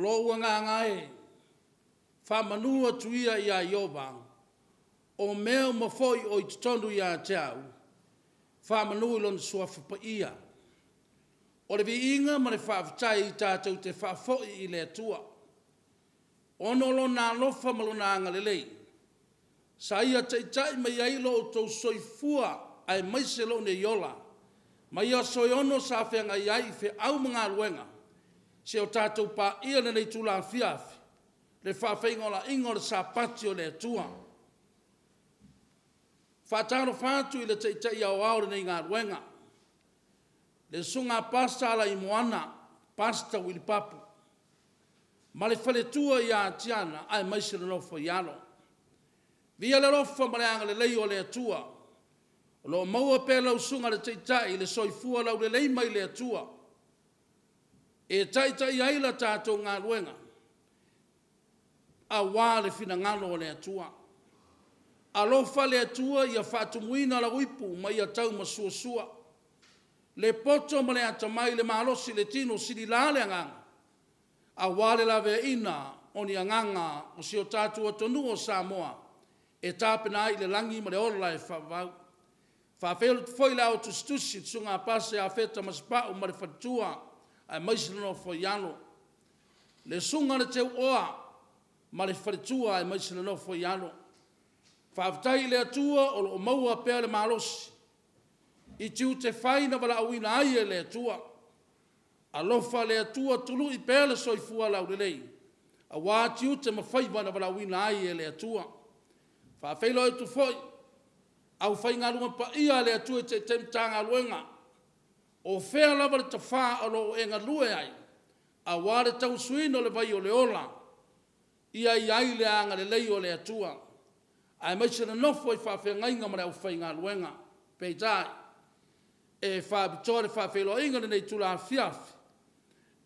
lo wanga ngai Faamanatu tuia ia Iova o mea mafoi o i tonu ia teau Faamanatu lon suafa pa ia o le viinga ma le whaafitai i tātou te whaafoi i le atua ono lo nā lofa malo nā ngalelei sa ia teitai mai ailo o tau soifua ai maise lo ne yola ma ia soiono sa whenga iai fe au mga luenga se o tātou pa ia nei tula fiafi le whawhengola ingo le Sapati o le atua. Whātaro whātu i le teitai au aore nei ngā ruenga. Le sunga pasta ala i moana, pasta wili papu. Ma le whaletua i a tiana ai maise le nofo i alo. Via le rofa ma le anga le lei o le atua. Lo maua pe lau sunga le teitai le soifua lau le lei mai le atua. E taitai aila tātou ngā ruenga. A wā le fina ngalo o le atua. A lofa le atua ia whaatumuina la uipu ma ia tau ma suasua. Le poto ma le atamai le malosi le tino sili la le anganga. A wā le lawe ina o ni anganga o si o tātou atonu o Samoa. E tāpena ai le langi ma le ola e whawau. Whawhelo tu foi lao tu stusi tsunga pase a feta maspa o ma le whatua ai maisino fo iano. Le sunga le teu oa ma le wharetua e maisina nofo i ano. Whaafitai le atua o lo maua pēr le malosi. I tiu te whaina wala awina ai e le atua. A lofa le atua tulu i pēr le soifua lau le lei. A wā tiu te mawhaiwana wala awina ai e le atua. Whaafeilo e tu foi. Au whainga runga pa ia le atua i te temtanga luenga. O whea lava le tawha o lo e ngā lue ai. A wā le tau suino le vai o le ola. Ia iai le anga le lei o le atua. Ai maise na nofo i whawhengainga mara au whainga luenga. Peitai. E Faapitoa le whawhelo inga nei tula fiafi.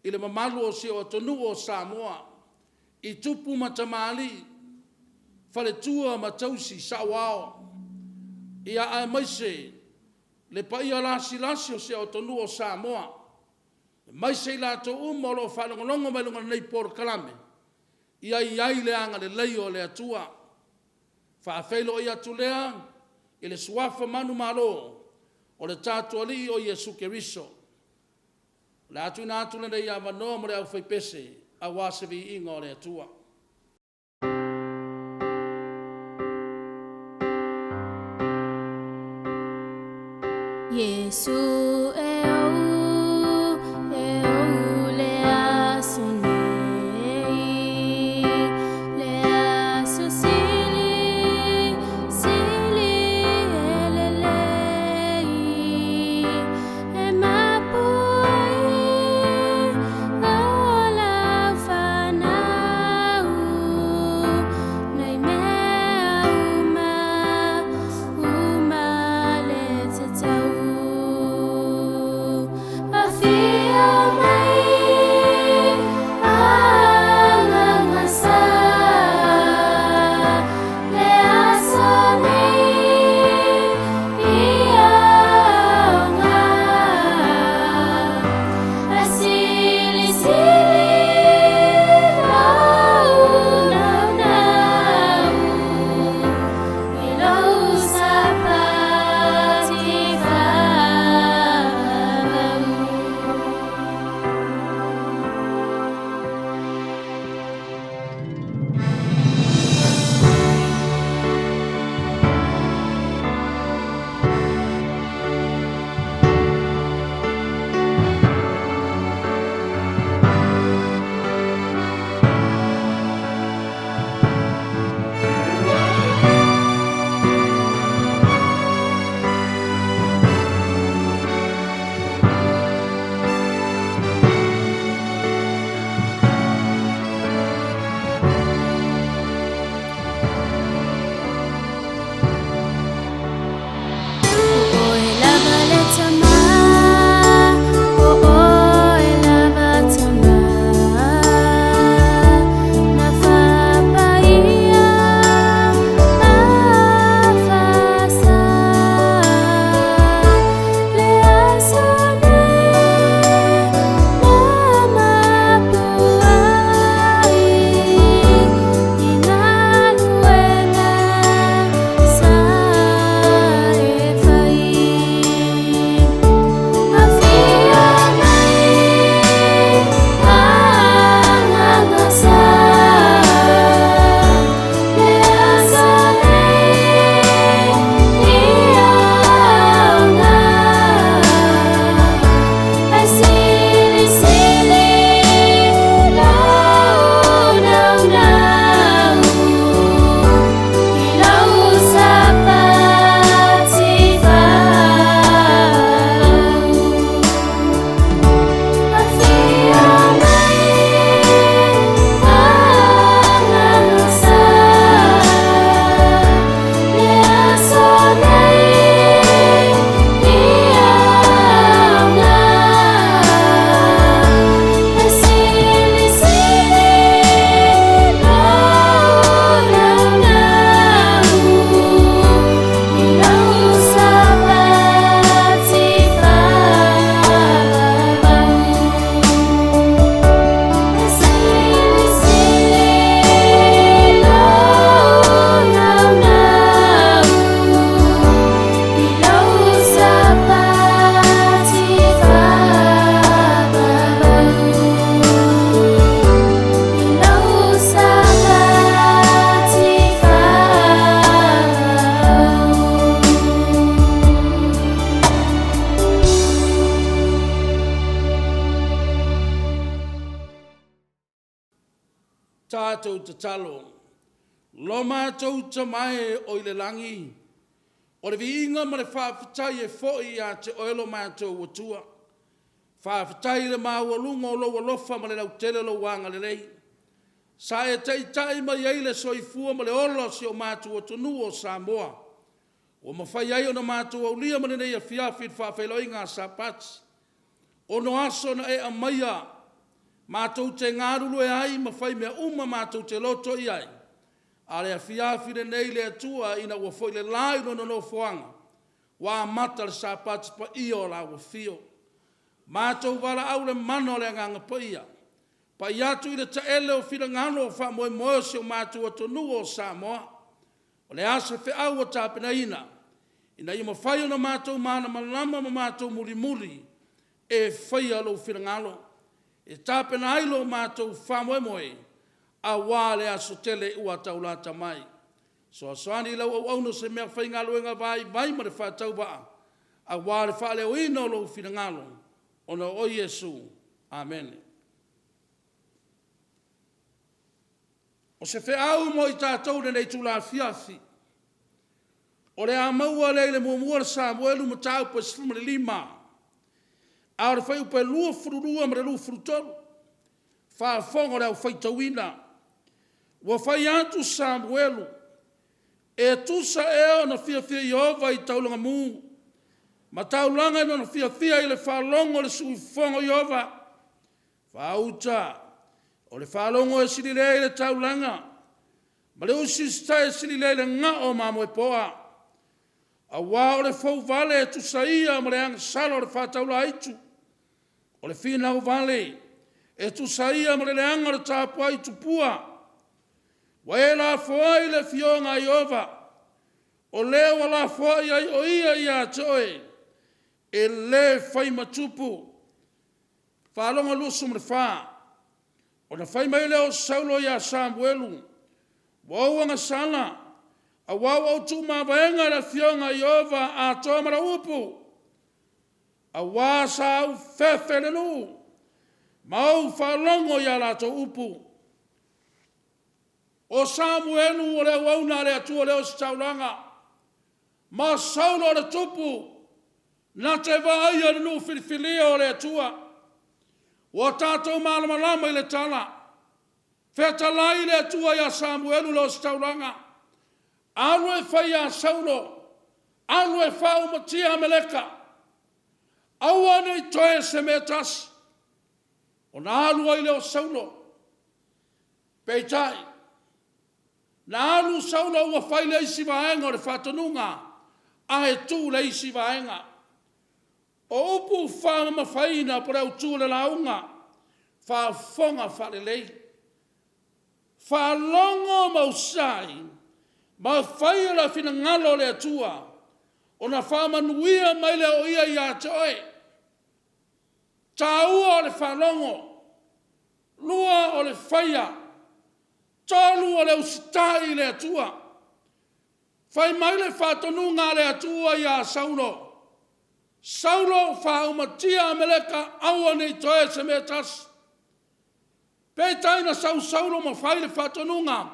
I le mamalu o se o tonu o Samoa. I tupu matamali. Whaletua matausi sawao. Ia ai maise. Le paia lasi o se o tonu o Samoa. Maise la to umolo whalongolongo melunga nei por kalame. Ia iai le anga le lei o le atua. Whaafeilo i atu lea, i le suafa manu malo, o le tātua li o Iesu Keriso. Le atu ina atu le nei amanoa mo le au Pese, a wasevi inga o le atua. Yesu le asune. tātou te talo. Lo mātou te mai o i le langi. O le viinga ma le whaafitai e foi a te oelo mātou watua. Whaafitai le māualunga o lo walofa ma le lau tele lo wanga le rei. Sa e teitai ma iei le soifua ma le olo si o mātou atunu o Samoa. O mawhai ai o na mātou au lia ma le nei a fiafit whaafeiloinga Sapati. O no aso na e a maia. Mātou te ngārulu e ai mawhai mea mātou te loto i ai. Ale a fiafire nei le atua ina ua foi le lai no foanga. Wa mata le Sapati pa iyo la ua fio. Mātou wala au le mano le nganga pa ia. Pa iatu i le taele o whira ngano o wha moe moe si o mātou atonu o Samoa. O le asa whi au o tāpena ina. Ina i mawhai o na mātou mana malama ma mātou muri e whai alo whira ngano. E tāpena ailo mātou wha moe moe. A wale aso tele ua taulata mai. So aswani lau au no se mea whai ngaloenga vai ma le whatau baa. A wale whale o ino lo whira ngalo. Ona o Yesu. Amen. O se wheau mo i tātou nei tula fiafi. O le a maua le mua Samuelu ma tau pa silumare lima. A ore whai upe lua fururua ma le lua furutolu. Whaafonga le au whai tauina. Wa whai atu Samuelu. E tusa e o na fia Iova i taulanga mu. Ma taulanga i na fia i le whalongo le suifongo Iova. Whauta. O le whalongo e sirilei le taulanga. Ma le usista e sirilei le nga o mamo e poa. A wā o le fau vale e tusaia ma le anga salo le whataula aitu. O le fina o vale e tusaia ma le anga le tāpua i tupua. Wa e la foai le fionga Iova. O leo la foai ai o ia toe. E le fai matupu. Whalonga lusum le whaa. O na whai mai leo saulo ia Samuelu. Wauanga sana. A wau au tu mawaenga la fionga Iova a toa mara upu. A wā sa au whewhele nu. Mau whalongo ia la to upu. O Samuelu o leo wauna lea tua leo si taulanga. Ma saulo le tupu. Na te vaia le nu filifilia o lea tua. O tātou malamalama i le tala. Whetalai le tua ia Samuelu leo si taulanga. Alu e whai a saulo. Alu e whau matia meleka. Aua nei toe se me tas. O na alu ai leo saulo. Peitai. Na alu saulo ua whai le isi vaenga o le whatanunga. A he tū le isi vaenga. O upu whanga mawhaina po reu tū le launga. Whafonga whalelei. Whalongo mausai. Ma whai la fina ngalo le atua. O na whamanuia mai le o ia toe. Tāua o le whalongo. Lua o le whaia. Tolu o le usitai le atua. Whai mai le whatonunga le atua ia Saulo. Saulo whaumatia meleka aua nei toe se me tas. Pētaina Saulo ma whai le whatonunga.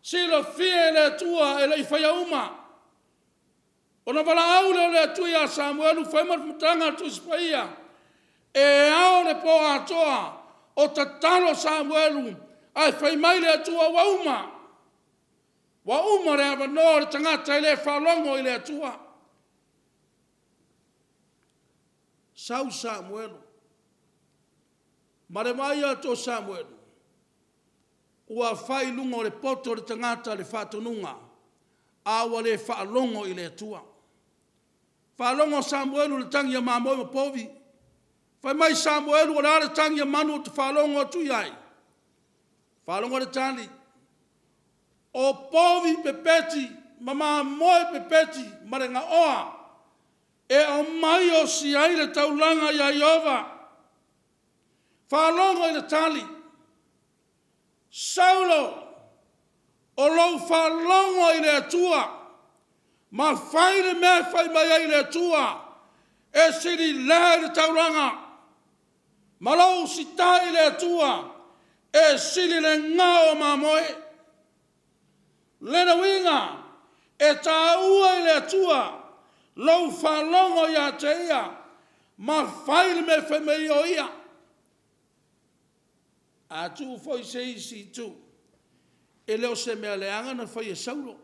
Sila fie le atua e le whaia uma. O na wala au le atua ia Samuelu whai matanga tu ispaia. E ao le po atoa o tatalo Samuelu. Ai whai mai le atua wa uma. Wa uma le avanoa le tangata i le whalongo i le atua. Sau Samuelu. Mare mai ato Samuelu. Ua whai lungo le poto le tangata le whatonunga. Awa le whalongo i le atua. Whalongo Samuelu le tangi a mamoe ma povi. Whai mai Samuelu o le tangi a manu te whalongo atu iai. Whalongo le tani. O povi pepeti, mama moe pepeti, marenga oa. E o mai o si ai le taulanga ia Iova. Whalongo i le tali. Saulo, o lou whalongo i le atua. Ma whai le mea whai mai ai le atua. E siri le le taulanga. Ma lou si tai le atua. e sili le ngao mamoe. Lena winga e taua i le atua lau whalongo ia te ia ma whaile me whamei o ia. A tu foi se isi tu e leo se mea leanga na whai e sauro.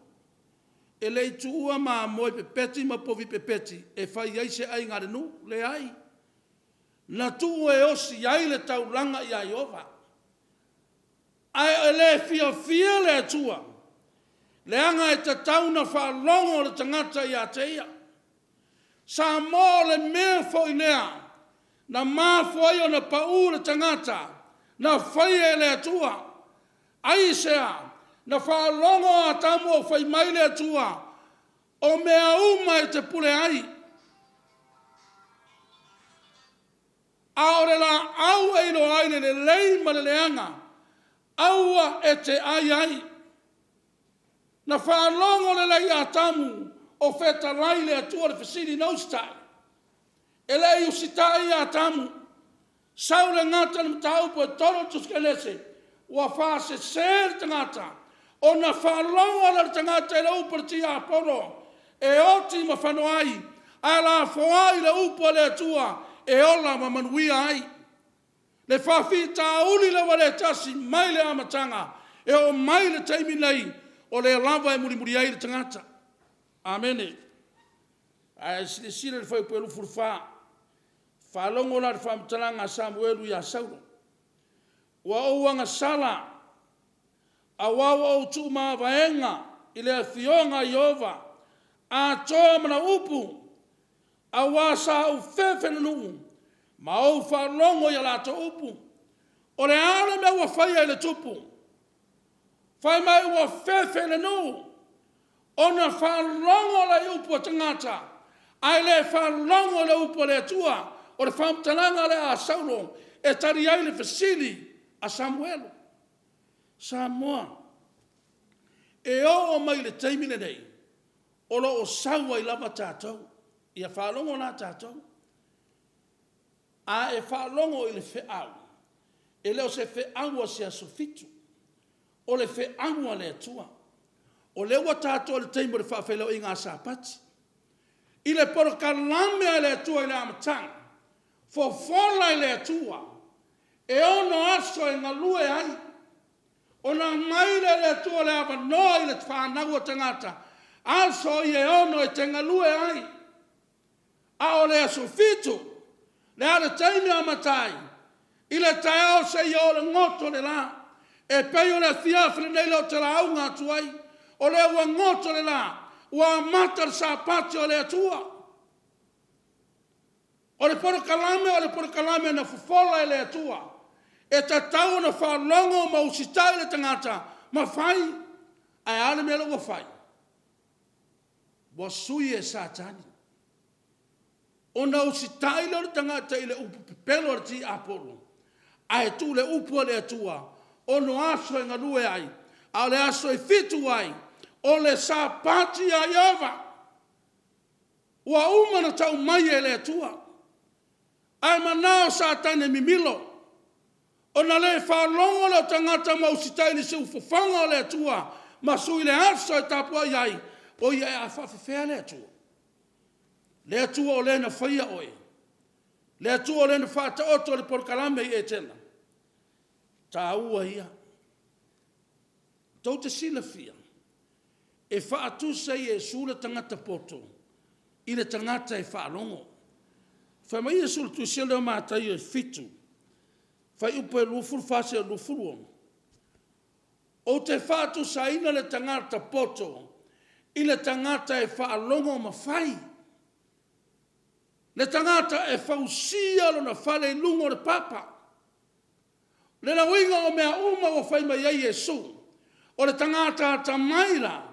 E lei tuua ma moe pepeti ma povi pepeti e whai ai se ai ngare nu le ai. Na tu e osi ai le taulanga i ai ova. Ai le fia le atua. Leanga e te tauna whalongo le tangata i a te ia. Samoa le mea foi lea. Na maa foi o na pau le tangata. Na whai e le atua. Ai sea. Na whalongo a tamu o whai mai le atua. O mea uma e te pule ai. Aore la au e no aile le lei ma le leanga. Aua e te ai ai. Na whalongo le lei a tamu o wheta lai le atua le whasiri naustai. E lei usitai a tamu. Saule ngata na mtau po e toro tuskelese. Ua whase ser tangata. O na whalongo le tangata e le uparti a poro. E oti ma whanoai. A la whaai le upo le atua. E ola ma manuia ai. Le whawhita uli le wale tasi mai le amatanga. E o mai le teimi nei. O le lava e muri ai le tangata. Amene. A sile le whai puelu furfa. Whalongo la le whamtalanga Samuelu ia sauro. Wa ouanga sala. A wawa o tu maa vaenga. I le fionga Iova. A toa mana upu. A wasa au whewhena nuu. Ma au whalongo ia lata upu. O le ala mea wa whaia i le tupu. Whai mai wa whewhena nuu. O na whalongo le upu a tangata. Ai le whalongo le upu le atua. O le whamtalanga le a saulo. E tari ai le whasili a Samuelu. Samoa. E o mai le teimine nei. O lo o saua i lava tātou. Ia whalongo nā tātou. A e whalongo i le whiau. E leo se whiau a se asofitu. O le whiau a le atua. O leo a tātou le teimo le whawheleo i ngā Sapati. I le poro kalame a le atua i le amatanga. Fofola i le atua. E ono aso e ngā lue ai. O na mai le atua le awanoa i le whanau a tangata. Aso i e ono e te ngā lue ai. A o le asofitu, le ale teimi a matai, i le tae se i o le ngoto le la, e pei o le fiafre nei lo te la au ngā tuai, o le ua ngoto le la, ua mata le Sapati o le atua. O le poro kalame na fufola e le atua, e ta tau na whalongo ma usitai le tangata, ma fai, ai ale mele ua fai. Wa sui e Satani. O na usitai le tangata i le upu pepelo le ti Upolu. Ai tu le upu le atua. O no aso e ngalue ai. A le aso e fitu ai. O le Sapati a Iova. Ua umana tau mai e le atua. Ai manao Satane mimilo. O na le whalongo le tangata ma usitai le se ufofanga o le atua. Ma sui le aso e tapua iai. O ia e a whawhewhea le atua. Le atua o le na whaia oe. Le atua o le na whata oto le porkalame i e tena. Tā ua ia. Tau te sila fia. E whaatu sei e sula tangata poto. I le tangata e whaalongo. Whai mai e sula tu sila o mātai e fitu. Whai upo e lufuru whase e lufuru om. O te whaatu saina le tangata poto. I le tangata e whaalongo ma whai. Le tangata e whausia lo na whale lungo le papa. Le na winga o mea uma o whai mai ei Yesu. O le tangata ta maila.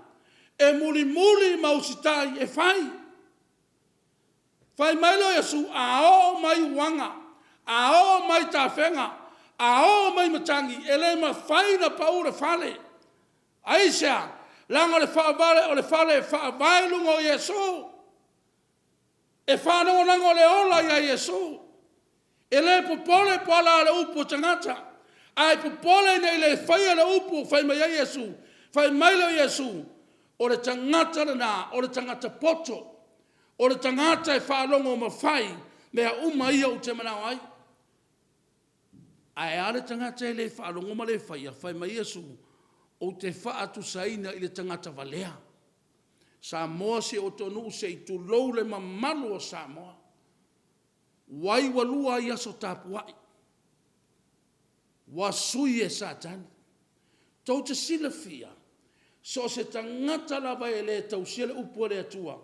E muli mausitai e whai. Whai mai lo Yesu a o mai wanga. A o mai tawhenga. A o mai matangi. E le ma whai na pau le whale. Aisha. Langa le whaavale o le whale whaavai lungo o Yesu. E whanau nango le ola ia Yesu. E le popole po ala le upo tangata. Ai popole nei le whaia le upu, whai mai ai Yesu, whai mai le Yesu, o le tangata na, o le tangata poto, o le tangata e whaalongo ma whai, mea uma ia o te manao ai. Ai ale tangata e le whaalongo ma le whaia, whai mai Yesu, o te whaatu saina i le tangata valea. Samoa se o tonu se i tu lou le mamalu o Samoa. Wai walua ia so tapuai. Wasui e satani. Tau te sila fia. So se tangata lava e le tau sile upu le atua.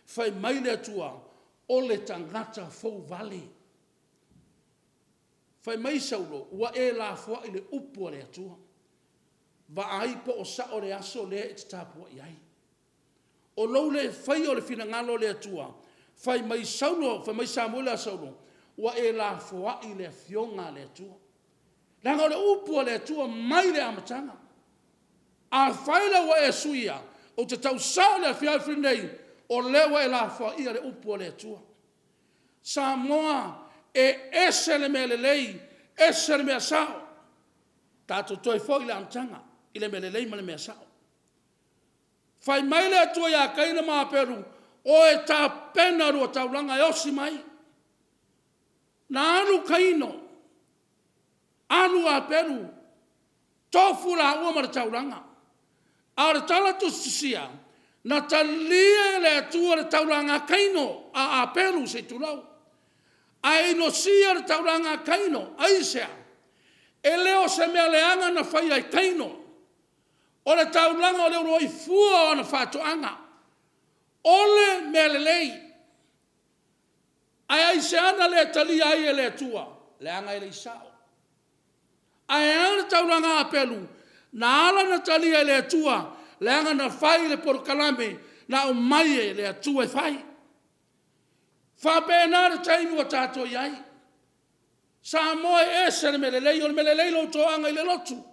Fai mai le atua. O le tangata fau vale. Fai mai saulo. Wa e la fua i le upu le atua. Va aipo o sa o le aso le e te tapuai ai. O lou le fai o le fina ngalo le atua. Fai mai saulo. Fai mai Samuela saulo. Wa e la fua i le fionga le atua. Langa o le upu le atua mai le amatanga. A whaila wa e suia. O te tau sao le fiafri nei. O lewa e la fua i le upu le atua. Samoa e ese le mele lei. Ese le mea sao. Tato toi fo i le amatanga. I le mele lei ma le mea sao. Fai mai le atua ia kaina maa peru. O e ta pena rua taulanga e osi mai. Na anu kaino. Anu a peru. Tofu la ua mara taulanga. A re tala tu sisia. Na talia le atua le taulanga kaino. A peru se tulau. A ino sia le taulanga kaino. Aisea. E leo se mea leanga na fai ai kaino. O le taulanga o le uroi fua o na whātoanga. Ole mea le lei. Ai se ana le talia ai e le atua. Leanga e le isao. Ai ana taulanga apelu. Na ala na talia e le atua. Leanga na fai le porokalame. Na o mai e le atua e fai. Whapena le tainu a tātou iai. Samoa e se le melelei. O le melelei lo toanga i le lotu.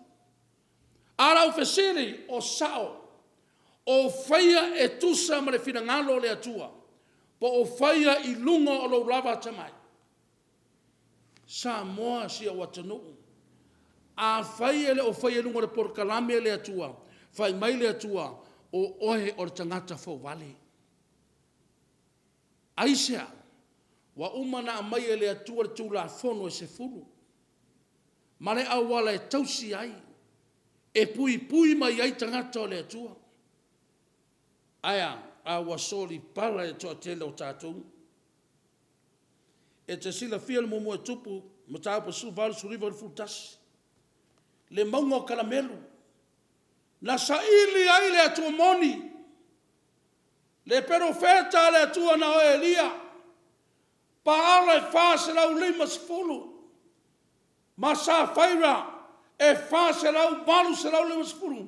Ara o fesiri o sao. O whaia e tusa ma le finangalo le atua. Po o whaia i lunga o lo lava tamai. Samoa si a watanu. A whaia le o whaia lunga le porkalame le atua. Whai mai le atua o ohe o le tangata fau vale. Aisea. Wa umana a mai le atua le tūla fono e se fulu. Mare awala e tausi ai. E pui pui mai ai tangata o le atua. Aya, a wasoli pala e toa tele o tātou. E te sila fia le momo e tupu, matau pa su valu suriva le futasi. Le maunga o kalamelu. Na sa ili ai le atua moni. Le perofeta le atua na o Elia. Pa ala e fase lau lima sifulu. Ma sa whaira. E fase lau balu se lau lima sifulu.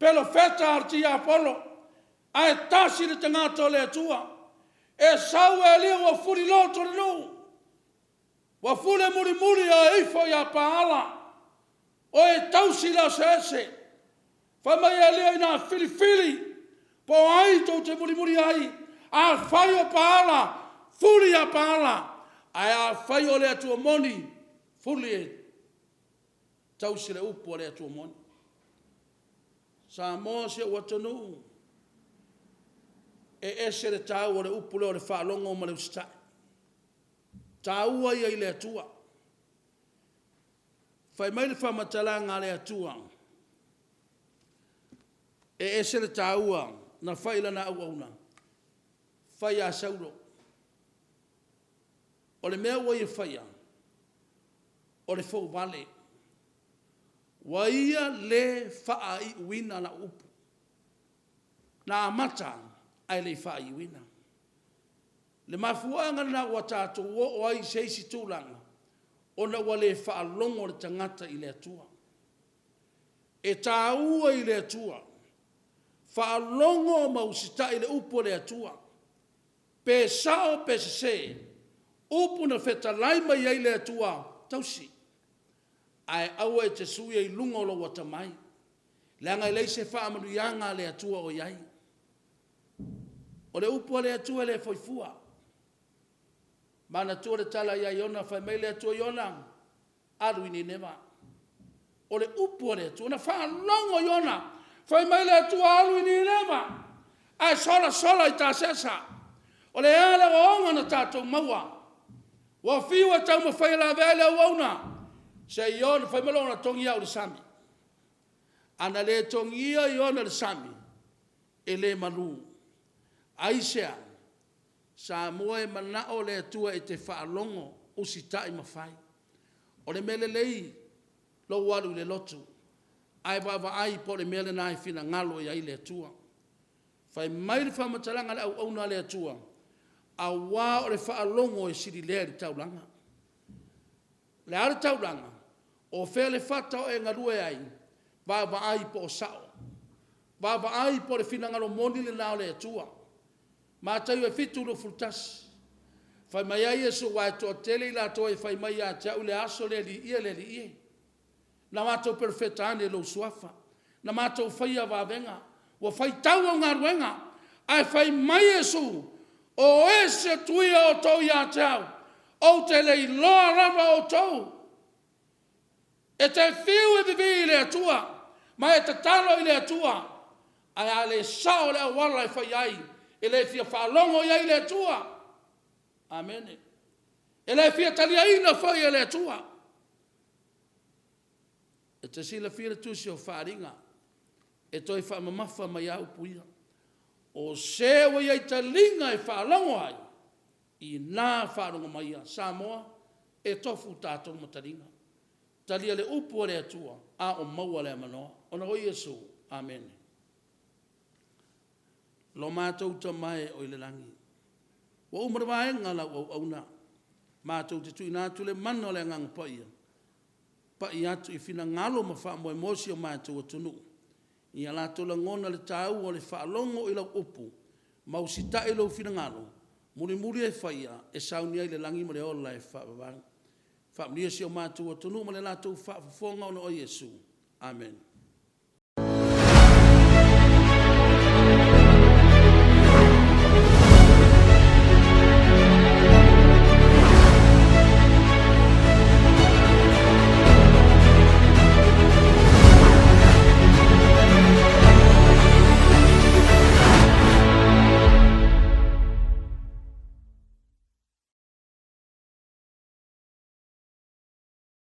Pelo feta arti a Upolu. Ai tasi le tangata o le atua. E sau e lia wa furi loto le nou. Wa furi muri muri a ifo ya paala. O e tausi la se ese. Fa mai e lia ina fili fili. Po ai to te muri muri ai. A fai o paala. Furi a paala. Ai a fai o le atua moni. Furi e tausi le upo o le atua moni. Samoa se watanu. E ese le tau o le upule o le whaalonga o male ustai. Taua ia i le atua. Whai mai le whamatalanga le atua. E ese le taua na whaila na au auna. Whai a sauro. O le mea wai e whaia. O le fau vale. Waia le wha i uina na upu. Na amata. Ai le wha i wina. Le mafuanga na wa tātou o ai seisi tūlanga. O na wa le wha longo le tangata i le atua. E tāua i le atua. Wha longo mausita i le upo le atua. Pese o Pese. Upu na wheta laima i le atua. Tausi. Ai aua e te sui i lunga o lo watamai. Leanga i leise Faamanu yanga le atua o iai. O le upu le atua le foifua. Mana tua le tala ia iona, fai mai le atua iona. Aru ini nema. o le upu le tu na fa longo yona fai mai le tu alu ni leva ai sola i ta sesa o le ala o onga na tatou maua wa fiwa tau ma fai la vele ona se yon fai malo na tongia o le sami ana le tongia yona le sami e le malu aisea Samoa mana o le tua e te whaalongo o si tai mawhai. O le mele lei lo waru le lotu. Ai wawa ai po le mele nai fina ngalo i ai le tua. Whai mai le whamatalanga le au auna le tua. A wā o le whaalongo e siri lea li taulanga. Le ara taulanga o whea le whata o e ngarue ai wawa ai po o sao. Wawa ai po le fina ngalo moni le nao le tua. Ma tau e fitu no fultas. Fai mai ai e so wai toa tele i la toa e fai mai a tia ule aso le li ie. Na matou perfecta ane lo suafa. Na matou fai a wawenga. Wa fai tau au ngā ruenga. Ai fai mai e so o ese tuia o tau ia tau. O te lei loa rava o tau. E te fiu e vivi i le atua. Ma e te talo i le atua. Ai a le sao le awala e fai ai. E le fia whaalongo iai le tua. Amen. E le fia talia ina whai e le tua. E te sila fia le tusi o whaaringa. E toi whaamamafa mai au puia. O sewa iai talinga e whaalongo ai. I nā whaarongo mai a Samoa. E tofu tātou mataringa. Talia le upu le atua. A o maua le manoa. Ona hoi Yesu. Amen. Lo mātou ta mai o ile langi. Wa umara waenga la o auna. Mātou te tui nātu le mana le ngang paia. Pai atu i fina ngalo ma wha moe mosi o mātou o tunu. I a lātou la ngona le tāu o le whaalongo i lau upu. Mausi ta ilo fina ngalo. Muri e whaia e saunia i le langi ma le ola e whaabawang. Whaamnia si o mātou o tunu ma le lātou whaafonga o Yesu. Amen.